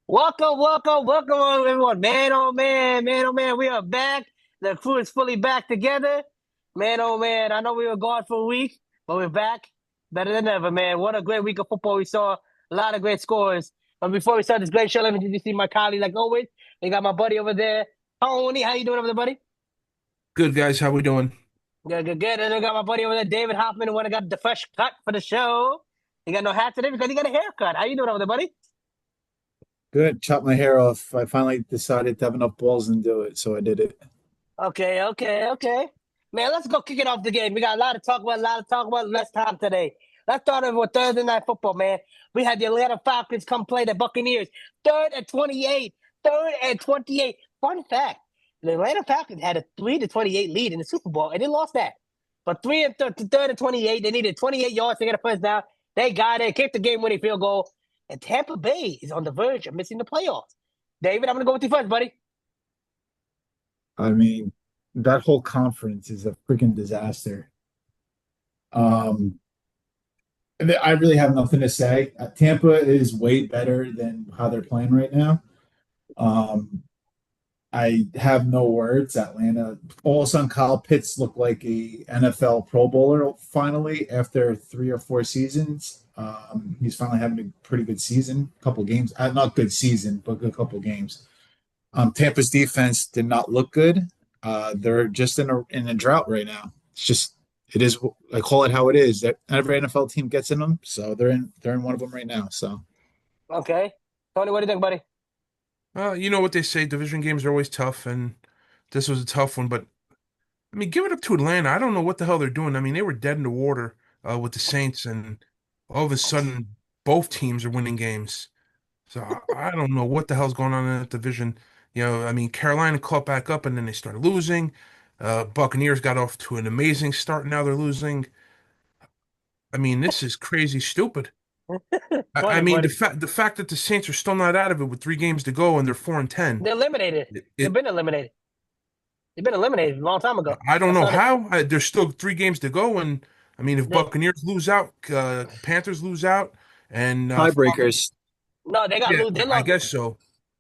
Welcome, everyone. Man, oh man, we are back. The crew is fully back together. Man, oh man, I know we were gone for a week, but we're back better than ever, man. What a great week of football we saw. A lot of great scores. But before we start this great show, let me introduce you to my colleague, like always. We got my buddy over there, Tony. How you doing over there, buddy? Good guys, how we doing? Good. And I got my buddy over there, David Hoffman, who went and got the fresh cut for the show. He got no hat today because he got a haircut. How you doing over there, buddy? Good. Chop my hair off. I finally decided to have enough balls and do it, so I did it. Okay. Man, let's go kick it off the game. We got a lot to talk about, less time today. Let's start off with Thursday night football, man. We had the Atlanta Falcons come play the Buccaneers. Third and 28. Third and 28. Fun fact, the Atlanta Falcons had a 3-28 lead in the Super Bowl, and they lost that. But third and 28, they needed 28 yards to get a first down. They got it, kicked the game-winning field goal, and Tampa Bay is on the verge of missing the playoffs. David, I'm going to go with you first, buddy. I mean, that whole conference is a freaking disaster. Um, I really have nothing to say. Tampa is way better than how they're playing right now. Um, I have no words. Atlanta, all of a sudden, Kyle Pitts looked like a NFL Pro Bowler finally after 3 or 4 seasons. He's finally having a pretty good season, couple games. Not good season, but a couple games. Tampa's defense did not look good. They're just in a drought right now. It's just it is. I call it how it is. That every NFL team gets in them, so they're in one of them right now. So Okay. Tony, what do you think, buddy? You know what they say, division games are always tough, and this was a tough one, but I mean, give it up to Atlanta. I don't know what the hell they're doing. I mean, they were dead in the water with the Saints, and all of a sudden, both teams are winning games. So I don't know what the hell's going on in that division. I mean, Carolina caught back up, and then they started losing. Buccaneers got off to an amazing start, now they're losing. I mean, this is crazy stupid. I Funny, mean, buddy. the fact that the Saints are still not out of it with 3 games to go and they're 4-10. They're eliminated. It, They've it been eliminated. They've been eliminated a long time ago. I don't That's know not it. how. There's still 3 games to go, and I mean, if They, Buccaneers lose out, Panthers lose out, and tiebreakers. no, they got yeah, lose. They I lost. guess so.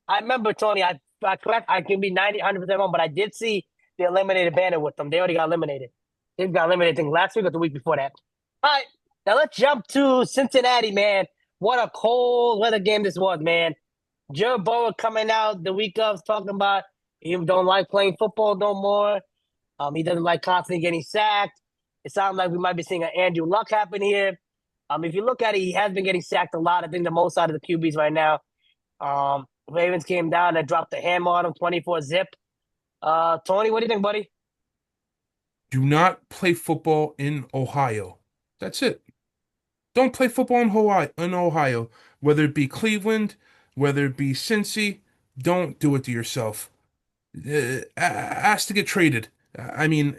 I remember, Tony. I can be 90, 100% wrong, but I did see the eliminated banner with them. They already got eliminated. They got eliminated, I think, last week or the week before that. All right. Now let's jump to Cincinnati, man. What a cold weather game this was, man. Joe Burrow coming out the week of talking about he don't like playing football no more. He doesn't like constantly getting sacked. It sounds like we might be seeing an Andrew Luck happen here. If you look at it, he has been getting sacked a lot. I think the most out of the QBs right now. Ravens came down and dropped the hammer on him, 24 zip. Tony, what do you think, buddy? Do not play football in Ohio. That's it. Don't play football in Hawaii, in Ohio, whether it be Cleveland, whether it be Cincy. Don't do it to yourself. Ask to get traded. I mean,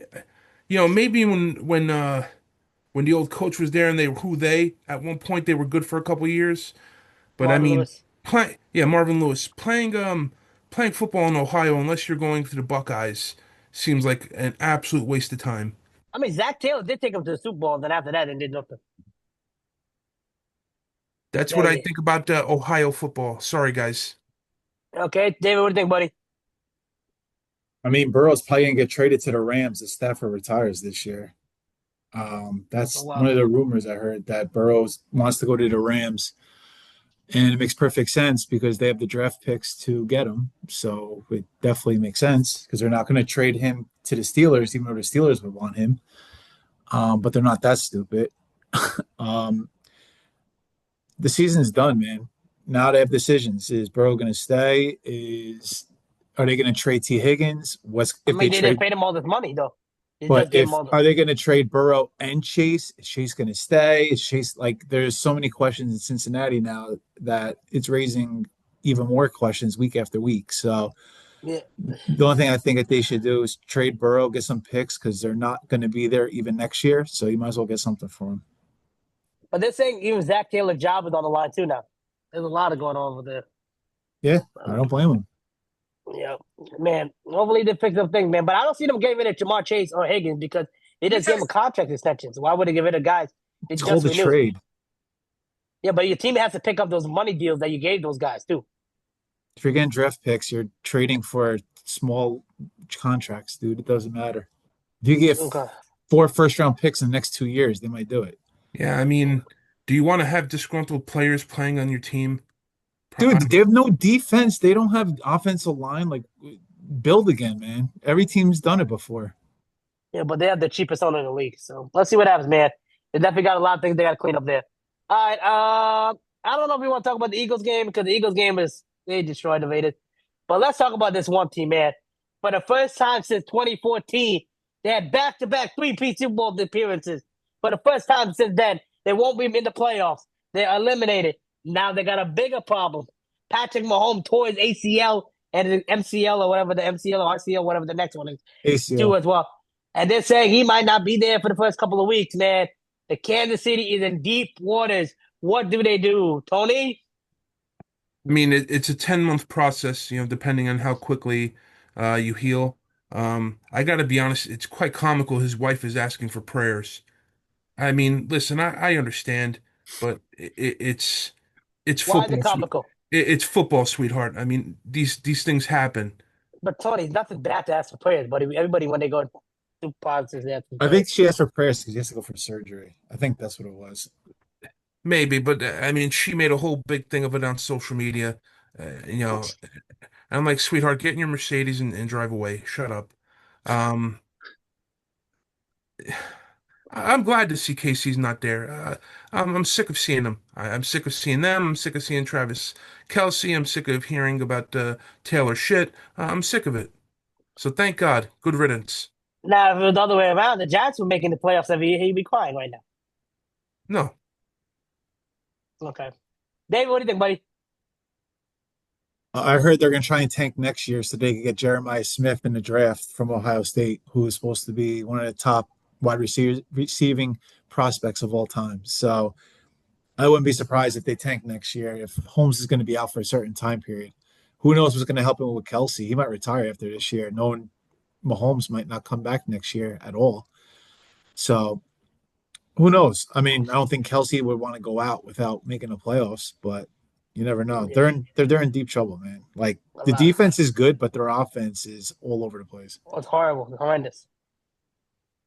maybe when the old coach was there and they were who they at one point they were good for a couple years. But I Marvin mean, Lewis. Marvin Lewis playing football in Ohio unless you're going to the Buckeyes seems like an absolute waste of time. I mean, Zach Taylor did take him to the Super Bowl, and then after that, and did nothing. That's Yeah, what I yeah. think about Ohio football. Sorry, guys. Okay, David, what do you think, buddy? I mean, Burrow's probably gonna get traded to the Rams if Stafford retires this year. Oh, That's one wow. of the rumors I heard that Burrows wants to go to the Rams. And it makes perfect sense because they have the draft picks to get him. So it definitely makes sense because they're not going to trade him to the Steelers, even though the Steelers would want him. But they're not that stupid. Um, the season's done, man. Now they have decisions. Is Burrow going to stay? Are they going to trade T. Higgins? What's I if they mean, they didn't trade? pay him all this money, though. It But does give him if all the. are they going to trade Burrow and Chase? Is Chase going to stay? Is Chase like? There's so many questions in Cincinnati now that it's raising even more questions week after week. So Yeah. the only thing I think that they should do is trade Burrow, get some picks because they're not going to be there even next year. So you might as well get something for him. But they're saying even Zach Taylor's job is on the line, too, now. There's a lot of going on over there. Yeah, I don't blame him. Yeah, man. Hopefully they fix up things, man. But I don't see them getting rid of Jamar Chase or Higgins because they just gave him a contract extension. So why would they get rid of guys they It's just called a renewed? trade. Yeah, but your team has to pick up those money deals that you gave those guys too. If you're getting draft picks, you're trading for small contracts, dude. It doesn't matter. If you get Okay. four first round picks in the next 2 years, they might do it. Yeah, I mean, do you want to have disgruntled players playing on your team? Dude, they have no defense. They don't have offensive line. Like, build again, man. Every team's done it before. Yeah, but they have the cheapest owner in the league. So let's see what happens, man. They definitely got a lot of things they got to clean up there. All right. I don't know if we want to talk about the Eagles game because the Eagles game is they destroyed the Raiders. But let's talk about this one team, man. For the first time since 2014, they had back-to-back three-peat Super Bowl appearances. For the first time since then, they won't be in the playoffs. They're eliminated. Now they got a bigger problem. Patrick Mahomes tore his ACL and his MCL or whatever the MCL or RCL, whatever the next one is, too ACL. as well. And they're saying he might not be there for the first couple of weeks, man. The Kansas City is in deep waters. What do they do, Tony? I mean, it's a 10-month process, depending on how quickly you heal. I got to be honest, it's quite comical. His wife is asking for prayers. I mean, listen, I understand, but it's Why is it football, comical? it's football, sweetheart. I mean, these things happen. But Tony, nothing bad to ask for prayers, but everybody when they go through positives, they ask for I prayers. think she asked for prayers because she has to go for surgery. I think that's what it was. Maybe, but I mean, she made a whole big thing of it on social media. You know, and I'm like, sweetheart, get in your Mercedes and drive away. Shut up. Um, I'm glad to see Casey's not there. I'm sick of seeing them. I'm sick of seeing them. I'm sick of seeing Travis Kelsey. I'm sick of hearing about Taylor shit. I'm sick of it. So thank God. Good riddance. Now, if it was the other way around, the Giants were making the playoffs every year, he'd be crying right now. No. Okay. David, what do you think, buddy? I heard they're going to try and tank next year so they can get Jeremiah Smith in the draft from Ohio State, who is supposed to be one of the top wide receiving prospects of all time. So I wouldn't be surprised if they tank next year if Holmes is going to be out for a certain time period. Who knows what's going to help him with Kelsey? He might retire after this year. Knowing Mahomes might not come back next year at all. So who knows? I mean, I don't think Kelsey would want to go out without making the playoffs, but you never know. Yeah, They're in deep trouble, man. Like a the lot. defense is good, but their offense is all over the place. It's horrible, horrendous.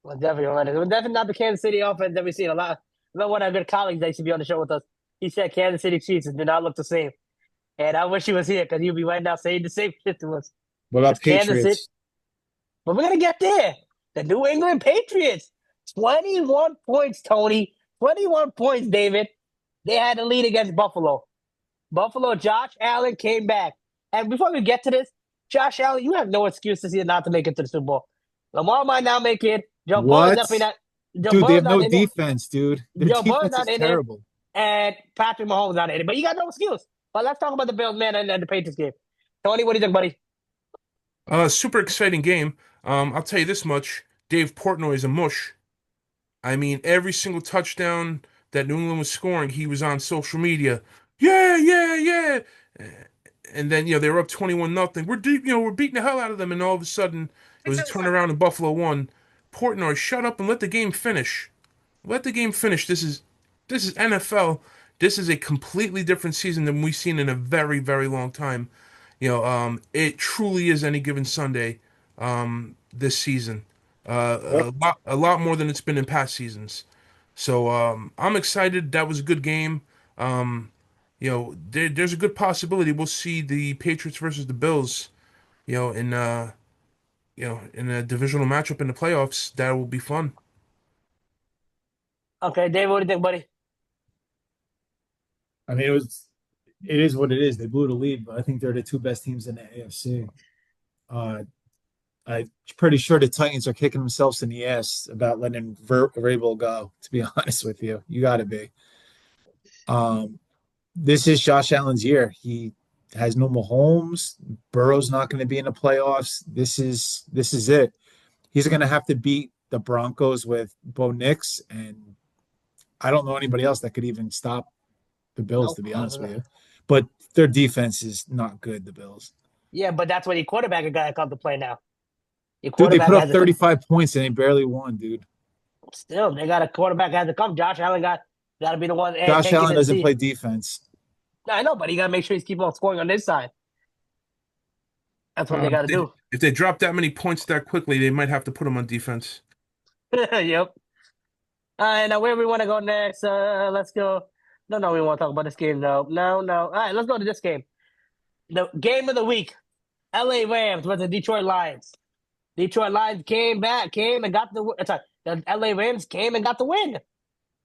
Well, definitely horrendous. It was definitely not the Kansas City offense that we see a lot. Remember one of our good colleagues that used to be on the show with us? He said Kansas City Chiefs do not look the same. And I wish he was here because he'd be right now saying the same shit to us. What Because about Kansas City, Patriots? but we're going to get there. The New England Patriots, 21 points, Tony. 21 points, David. They had the lead against Buffalo. Buffalo, Josh Allen came back. And before we get to this, Josh Allen, you have no excuse this year not to make it to the Super Bowl. Lamar might not make it. Joe Burrow's What? definitely not. Joe Dude, they Burrow's have not no in it. defense, dude. Their Joe Burrow's defense not is in it. terrible. And Patrick Mahomes not in it. But you got no excuse. But let's talk about the Bills, man, and the Patriots game. Tony, what do you think, buddy? Super exciting game. I'll tell you this much. Dave Portnoy is a mush. I mean, every single touchdown that New England was scoring, he was on social media. Yeah, yeah, yeah. And then, they were up 21 nothing. We're deep, we're beating the hell out of them. And all of a sudden, it was a turnaround and Buffalo won. Portnoy, shut up and let the game finish. Let the game finish. This is NFL. This is a completely different season than we've seen in a very, very long time. It truly is any given Sunday, this season. Yep. A lot more than it's been in past seasons. So I'm excited. That was a good game. There's a good possibility we'll see the Patriots versus the Bills. In a divisional matchup in the playoffs. That will be fun. Okay, Dave, what do you think, buddy? I mean, it is what it is. They blew the lead, but I think they're the two best teams in the AFC. I'm pretty sure the Titans are kicking themselves in the ass about letting Vrabel go. To be honest with you, you got to be. Um, this is Josh Allen's year. He has no Mahomes. Burrow's not going to be in the playoffs. This is it. He's going to have to beat the Broncos with Bo Nix, and I don't know anybody else that could even stop the Bills. To Nope. be honest with you, but their defense is not good. The Bills, Yeah, but that's when your quarterback got to come to play now. Your dude, they quarterback put up has to come. 35 points and they barely won, dude. Still, they got a quarterback has to come. Josh Allen got to be the one Josh taking Allen this doesn't seat. play defense. I know, but you got to make sure he's keeping on scoring on this side. That's what they got to do. If they drop that many points that quickly, they might have to put them on defense. Yep. All right, now where we want to go next? Let's go. No, we want to talk about this game. No. All right, let's go to this game. The game of the week: L.A. Rams with the Detroit Lions. Detroit Lions came and got the. Sorry, the L.A. Rams came and got the win,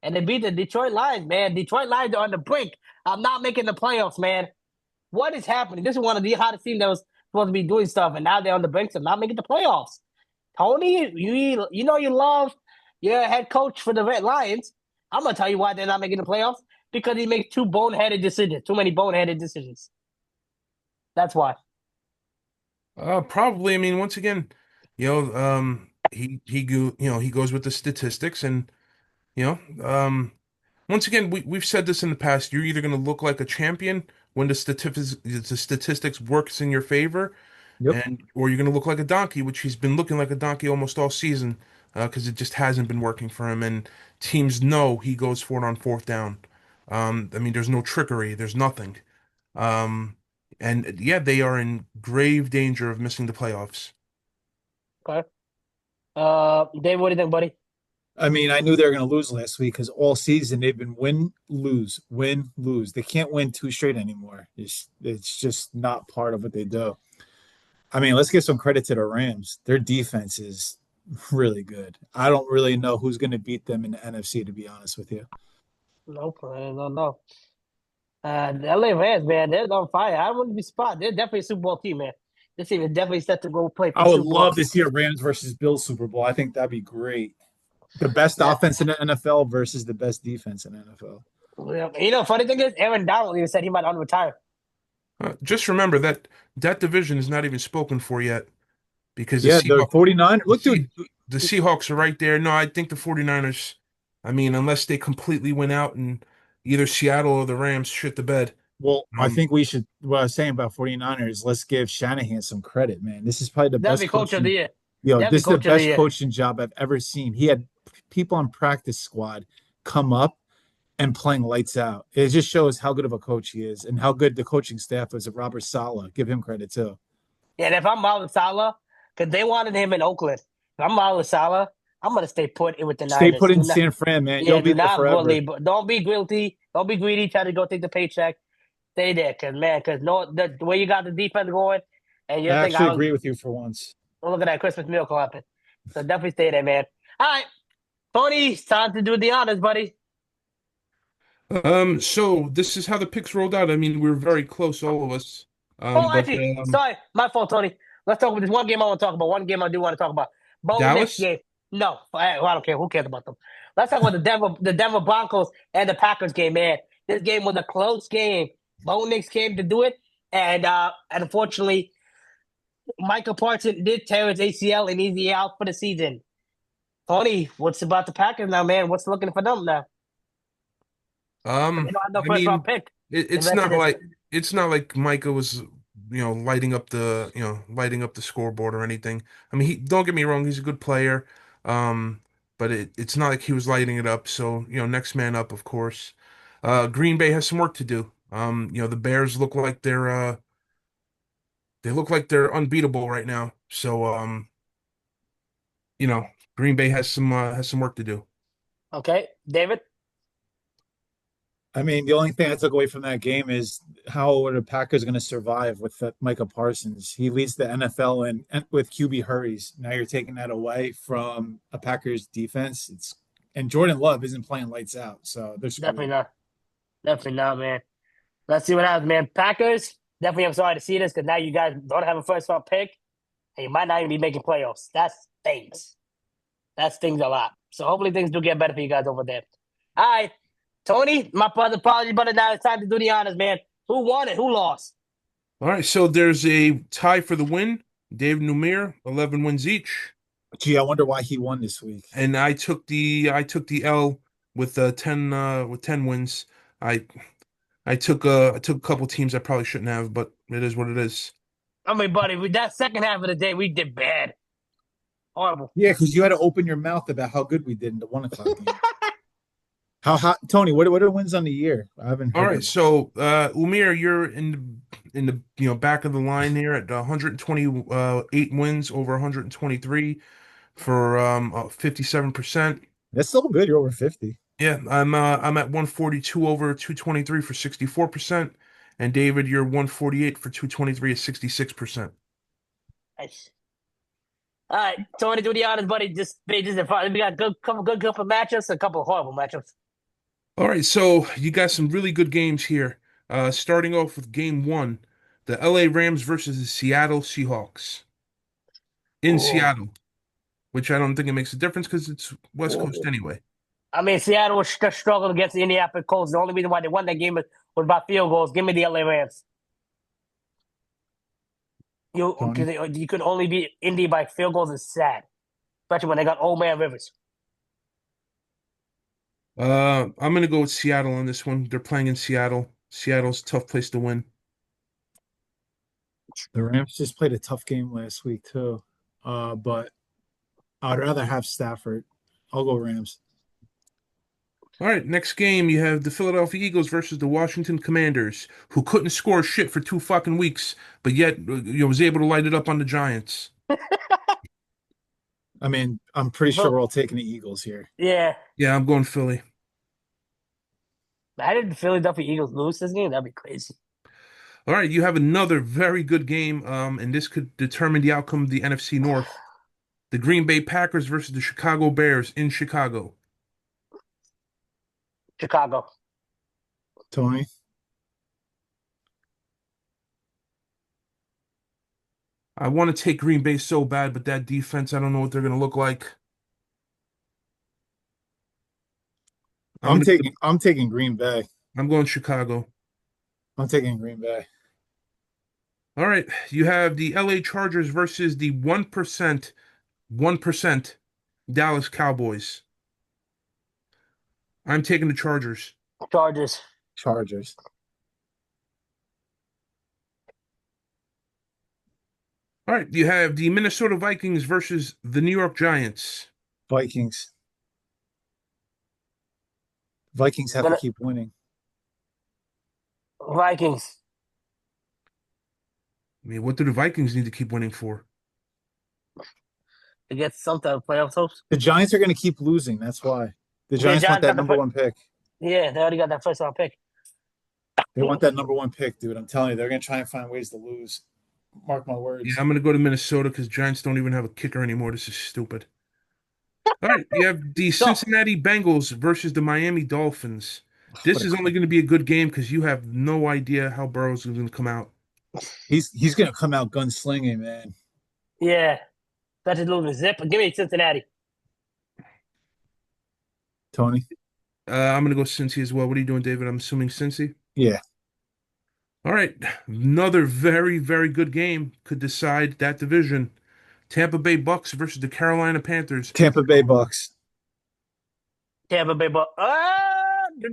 and they beat the Detroit Lions. Man, Detroit Lions are on the brink of not making the playoffs. Man, what is happening? This is one of the hottest teams that was supposed to be doing stuff, and now they're on the brink of not making the playoffs. Tony, you know you love your head coach for the Red Lions. I'm gonna tell you why they're not making the playoffs because he makes too boneheaded decisions, too many boneheaded decisions. That's why. Probably. I mean, once again, he goes with the statistics, and you know, once again, we've said this in the past. You're either going to look like a champion when the statistics works in your favor, Yep. and or you're going to look like a donkey, which he's been looking like a donkey almost all season, because it just hasn't been working for him. And teams know he goes for it on fourth down. I mean, there's no trickery. There's nothing. Um, and yeah, they are in grave danger of missing the playoffs. Okay. Dave, what do you think, buddy? I mean, I knew they were going to lose last week because all season they've been win, lose, win, lose. They can't win two straight anymore. It's just not part of what they do. I mean, let's give some credit to the Rams. Their defense is really good. I don't really know who's going to beat them in the NFC, to be honest with you. Nope, no. The LA Rams, man, they're on fire. I wouldn't be surprised. They're definitely a Super Bowl team, man. This team is definitely set to go play for I the would Super Bowl. love to see a Rams versus Bills Super Bowl. I think that'd be great. The best Yeah. offense in the NFL versus the best defense in the NFL. Yeah. You know, funny thing is, Aaron Donald even said he might unretire. Just remember that that division is not even spoken for yet because Yeah, the 49. The, Look, dude. Sea, the Seahawks are right there. No, I think the 49ers, I mean, unless they completely win out and either Seattle or the Rams shit the bed. Well, I Um, think we should, what I was saying about 49ers, let's give Shanahan some credit, man. This is probably the best Definitely coach of the coaching, year. this Definitely is the coach of the best year. coaching job I've ever seen. He had people on practice squad come up and playing lights out. It just shows how good of a coach he is and how good the coaching staff is of Robert Saleh. Give him credit too. Yeah, and if I'm Marlon Salah, because they wanted him in Oakland. If I'm Marlon Salah, I'm gonna stay put with the Stay Niners. put in Do not, San Fran, man. You'll yeah, be do there not bully, forever. but don't be guilty. Don't be greedy. Try to go take the paycheck. Stay there, cause man, cause no, the way you got the defense going, and I you think actually I don't agree with you for once. look at that Christmas miracle happen. So definitely stay there, man. All right, Tony, it's time to do the honors, buddy. so this is how the picks rolled out. I mean, we are very close, all of us. Oh, But actually, sorry, my fault, Tony. Let's talk about this one game I want to talk about. One game I do want to talk about. Bo Nix Dallas, game. No, I don't care. Who cares about them? Let's talk about the Denver Broncos and the Packers game, man. This game was a close game. Bo Nix came to do it, and unfortunately, Michael Parsons did tear his ACL and he's out for the season. Tony, what's about the Packers now, man? What's looking for them now? They don't have no I first round mean, pick. it, The it's rest of not this, like it's not like Micah was, lighting up the scoreboard or anything. I mean, he don't get me wrong, he's a good player. Um, but it's not like he was lighting it up. So, next man up, of course. Green Bay has some work to do. The Bears look like they're unbeatable right now. So, you know, Green Bay has some work to do. okay, David. I mean, the only thing I took away from that game is how are the Packers going to survive with Micah Parsons? He leads the NFL and with QB hurries. Now you're taking that away from a Packers defense. And Jordan Love isn't playing lights out, so they're Definitely screwed. not. Definitely not, man. Let's see what happens, man. Packers, definitely I'm sorry to see this because now you guys don't have a first round pick and you might not even be making playoffs. That stings. That stings a lot. So hopefully things do get better for you guys over there. All right. Tony, my brother, apologies, but now it's time to do the honors, man. Who won it? Who lost? All right, so there's a tie for the win. Dave Numir, 11 wins each. Gee, I wonder why he won this week. And I took the L with 10 wins. I I took a couple teams I probably shouldn't have, but it is what it is. I mean, buddy, with that second half of the day, we did bad. Horrible. Yeah, because you had to open your mouth about how good we did in the 1 o'clock game. How hot, Tony? What are wins on the year? I haven't All heard right, that. so Umir, you're in the back of the line here at 128 wins over 123 for 57%. That's still good. You're over 50. Yeah, I'm at 142 over 223 for 64%, and David, you're 148 for 223 at 66%. Nice. All right, Tony, do the honors, buddy. Just pages in front. We got couple matchups, a couple of horrible matchups. All right, so you got some really good games here. Starting off with game one, the LA Rams versus the Seattle Seahawks in Oh, Seattle, which I don't think it makes a difference because it's West Coast oh. anyway. I mean, Seattle was struggled against the Indianapolis Colts. The only reason why they won that game was by field goals. Give me the LA Rams. Tony. You could only beat Indy by field goals is sad, especially when they got old man Rivers. I'm gonna go with Seattle on this one. They're playing in Seattle. Seattle's a tough place to win. The Rams just played a tough game last week too. But I'd rather have Stafford. I'll go Rams. All right, next game you have the Philadelphia Eagles versus the Washington Commanders, who couldn't score shit for 2 fucking weeks, but yet was able to light it up on the Giants. I mean, I'm pretty sure But we're all taking the Eagles here. yeah, Yeah, I'm going Philly. how did the Philadelphia Eagles lose this game? That'd be crazy. All right, you have another very good game, and this could determine the outcome of the NFC North. The Green Bay Packers versus the Chicago Bears in Chicago. Chicago. Tony. I want to take Green Bay so bad, but that defense, I don't know what they're going to look like. I'm gonna, I'm taking Green Bay. I'm going Chicago. I'm taking Green Bay. All right, you have the LA Chargers versus the 1% Dallas Cowboys. I'm taking the Chargers. Chargers. Chargers. All right, you have the Minnesota Vikings versus the New York Giants. Vikings. Vikings have to Gonna keep winning. Vikings. I mean, what do the Vikings need to keep winning for? To get some type of playoff hopes. The Giants are going to keep losing. That's why. The Yeah, Giants want Giants that got the number first. one pick. Yeah, they already got that first round pick. They want that number one pick, dude. I'm telling you, they're going to try and find ways to lose. Mark my Yeah, words. I'm going to go to Minnesota because Giants don't even have a kicker anymore. This is stupid. All right, you have the Go. Cincinnati Bengals versus the Miami Dolphins. What This a is only crap. going to be a good game because you have no idea how Burrow's going to come out. He's going to come out gunslinging, man. Yeah. That's a little zip. Give me Cincinnati. Tony. I'm going to go Cincy as well. What are you doing, David? I'm assuming Cincy. Yeah. All right, another very, very good game could decide that division. Tampa Bay Bucks versus the Carolina Panthers. Tampa Bay Bucks. Tampa Bay Bucks. Ah! I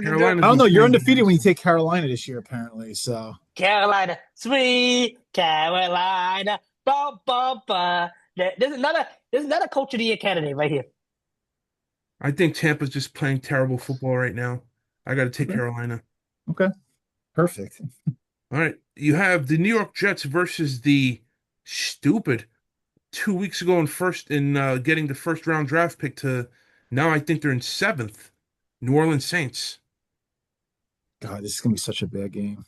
Carolina's don't been know. You're playing good undefeated when you recently. take Carolina this year, apparently. So Carolina. Sweet Carolina. Bum, bum, bum. There's another coach of the year candidate right here. I think Tampa's just playing terrible football right now. I got to take okay, Carolina. okay, perfect. All right, you have the New York Jets versus the stupid 2 weeks ago in getting the first round draft pick to now I think they're in seventh. New Orleans Saints. God, this is gonna be such a bad game.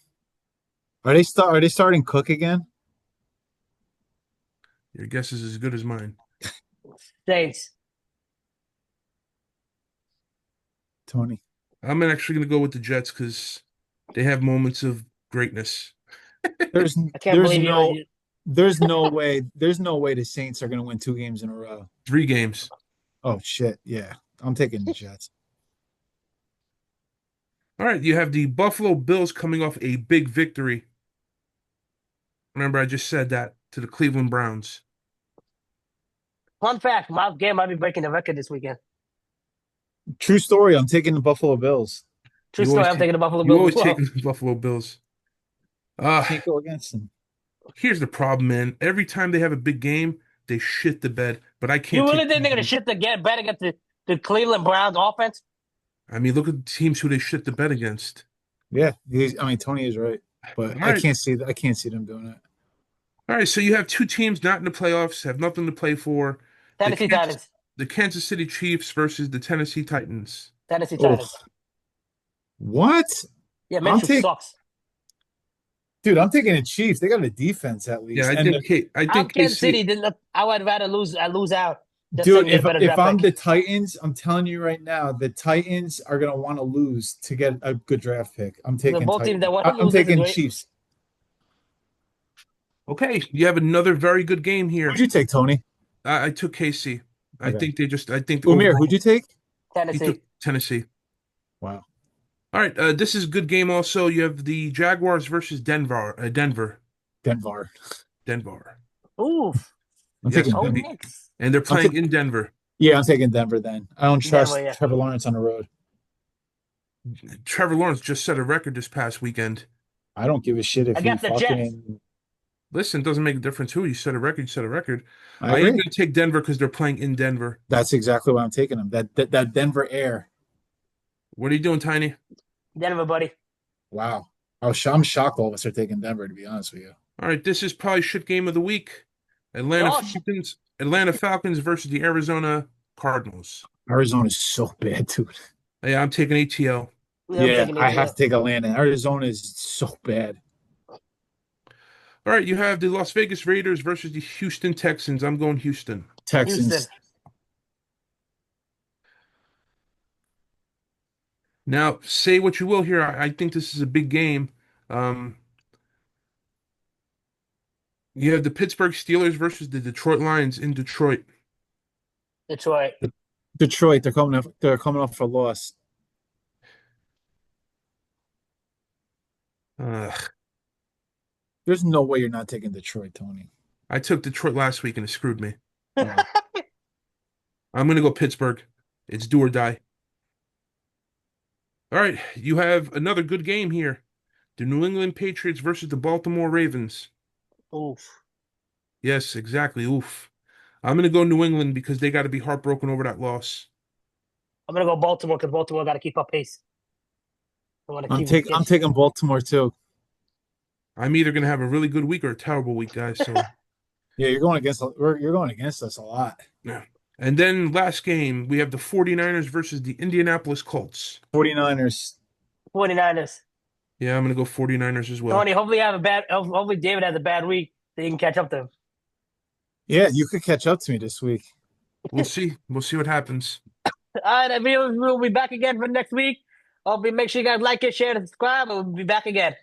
Are they starting Cook again? Your guess is as good as mine. Saints. Tony. I'm actually going to go with the Jets because they have moments of greatness. There's I can't there's believe you. no there's no way the Saints are gonna win 2 games in a row. 3 games. Oh shit, yeah. I'm taking the Jets. All right, you have the Buffalo Bills coming off a big victory. Remember, I just said that to the Cleveland Browns. Fun fact: my game might be breaking the record this weekend. True story. I'm taking the Buffalo Bills. True You story. always I'm take taking the Buffalo you Bills as always take well. the Buffalo Bills. Uh, Can't go against them. here's the problem, man. Every time they have a big game, they shit the bed. But I You can't really take think they're gonna Cleveland. shit the get bet against the Cleveland Browns offense? I mean, look at the teams who they shit the bed against. Yeah, I mean, Tony is right, but All right. I can't see them doing it. All right. So you have two teams not in the playoffs, have nothing to play for. The Tennessee Kansas, Titans. the Kansas City Chiefs versus the Tennessee Titans. Tennessee Oh, Titans. what? Yeah, I'll Minshew take, sucks. dude. I'm taking the Chiefs. They got a defense at Yeah, least, and I I'm think Kansas KC. City. Didn't I would rather lose out just so I dude, can get a better if draft I'm pick. the Titans, I'm telling you right now, the Titans are gonna want to lose to get a good draft pick. I'm The taking both teams that Titans. want to I'm lose taking disagree. Chiefs. Okay, you have another very good game Who'd here. you take, Tony? I took KC. Okay. I think Umir, who'd overall you take? he took Tennessee. Tennessee. Wow. All right, this is a good game also. You have the Jaguars versus Denver. Denver. Oof. I'm Yes, taking Oh, Denver. Knicks. and they're I'm ta- playing in Denver. yeah, I'm taking Denver then. I don't Denver, trust yeah. Trevor Lawrence on the road. Trevor Lawrence just set a record this past weekend. I don't give a shit if he Against the Jets. fucking. Listen, it doesn't make a difference who you set a record. You set a record. I I am agree. going to take Denver because they're playing in Denver. That's exactly why I'm taking him. That Denver air. What are you doing, Tiny? Denver, buddy. Wow. I'm shocked all of us are taking Denver, to be honest with you. All right, this is probably shit game of the week. Oh, Atlanta Falcons versus the Arizona Cardinals. Arizona's so bad, dude. Yeah, I'm taking ATL. yeah, I'm Yeah, taking I have ATL. to take Atlanta. Arizona is so bad. All right, you have the Las Vegas Raiders versus the Houston Texans. I'm going Houston. Houston. Texans. Now, say what you will here. I think this is a big game. Um, you have the Pittsburgh Steelers versus the Detroit Lions in Detroit. Detroit. Detroit, they're coming off for a loss. Uh, There's no way you're not taking Detroit, Tony. I took Detroit last week and it screwed me. Oh. I'm going to go Pittsburgh. It's do or die. All right, you have another good game here. The New England Patriots versus the Baltimore Ravens. Oof. Yes, exactly. Oof. I'm going to go New England because they got to be heartbroken over that loss. I'm gonna go Baltimore because Baltimore got to keep up pace. I want to keep I'm get. taking Baltimore too. I'm either going to have a really good week or a terrible week, guys. So, Yeah, you're going against us a lot. yeah. And then last game, we have the 49ers versus the Indianapolis Colts. 49ers. 49ers. Yeah, I'm going to go 49ers as well. Tony, hopefully hopefully David has a bad week so you can catch up to him. Yeah, you could catch up to me this week. We'll see. We'll see what happens. All right, we'll be back again for next week. Hopefully, make sure you guys like it, share, and subscribe, and we'll be back again.